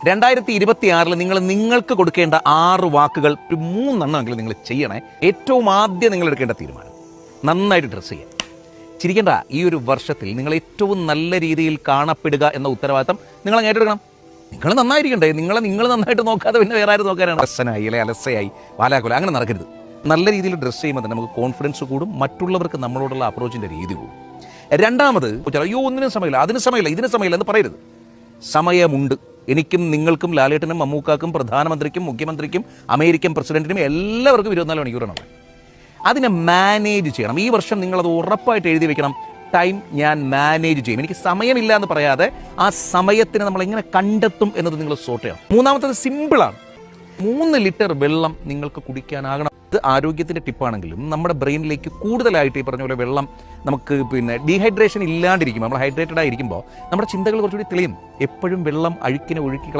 2026 നിങ്ങൾക്ക് കൊടുക്കേണ്ട 6 വാക്കുകൾ 3 നിങ്ങൾ ചെയ്യണേ. ഏറ്റവും ആദ്യം നിങ്ങൾ എടുക്കേണ്ട തീരുമാനം, നന്നായിട്ട് ഡ്രസ്സ് ചെയ്യുക. ചിരിക്കേണ്ട. ഈ ഒരു വർഷത്തിൽ നിങ്ങൾ ഏറ്റവും നല്ല രീതിയിൽ കാണപ്പെടുക എന്ന ഉത്തരവാദിത്തം നിങ്ങൾ ഏറ്റെടുക്കണം. നിങ്ങൾ നന്നായിരിക്കണ്ടേ? നിങ്ങൾ നന്നായിട്ട് നോക്കാതെ പിന്നെ വേറെ ആരും നോക്കാനാണ്? അലസനായി അല്ലെ അലസയായി വാലാക്കുല അങ്ങനെ നടക്കരുത്. നല്ല രീതിയിൽ ഡ്രസ്സ് ചെയ്യുമ്പോൾ തന്നെ നമുക്ക് കോൺഫിഡൻസ് കൂടും, മറ്റുള്ളവർക്ക് നമ്മളോടുള്ള അപ്രോച്ചിൻ്റെ രീതി കൂടും. രണ്ടാമത്, അയ്യോ ഒന്നിനും സമയമില്ല, അതിന് സമയമില്ല, ഇതിന് സമയമില്ല എന്ന് പറയരുത്. സമയമുണ്ട്. എനിക്കും നിങ്ങൾക്കും ലാലേട്ടനും മമ്മൂക്കാക്കും പ്രധാനമന്ത്രിക്കും മുഖ്യമന്ത്രിക്കും അമേരിക്കൻ പ്രസിഡന്റിനും എല്ലാവർക്കും 24 മണിക്കൂറാണ്. അതിനെ മാനേജ് ചെയ്യണം. ഈ വർഷം നിങ്ങളത് ഉറപ്പായിട്ട് എഴുതി വെക്കണം. ടൈം ഞാൻ മാനേജ് ചെയ്യും. എനിക്ക് സമയമില്ല എന്ന് പറയാതെ ആ സമയത്തിന് നമ്മൾ എങ്ങനെ കണ്ടെത്തും എന്നത് നിങ്ങൾ സോർട്ട് ചെയ്യണം. മൂന്നാമത്തത് സിമ്പിളാണ്. 3 ലിറ്റർ വെള്ളം നിങ്ങൾക്ക് കുടിക്കാനാകണം. ഇത് ആരോഗ്യത്തിൻ്റെ ടിപ്പാണെങ്കിലും നമ്മുടെ ബ്രെയിനിലേക്ക് കൂടുതലായിട്ട് ഈ പറഞ്ഞ പോലെ വെള്ളം നമുക്ക് ഡീഹൈഡ്രേഷൻ ഇല്ലാണ്ടിരിക്കുമ്പോൾ, നമ്മൾ ഹൈഡ്രേറ്റഡ് ആയിരിക്കുമ്പോൾ നമ്മുടെ ചിന്തകൾ കുറച്ചുകൂടി തെളിയും. എപ്പോഴും വെള്ളം ഒഴുക്കി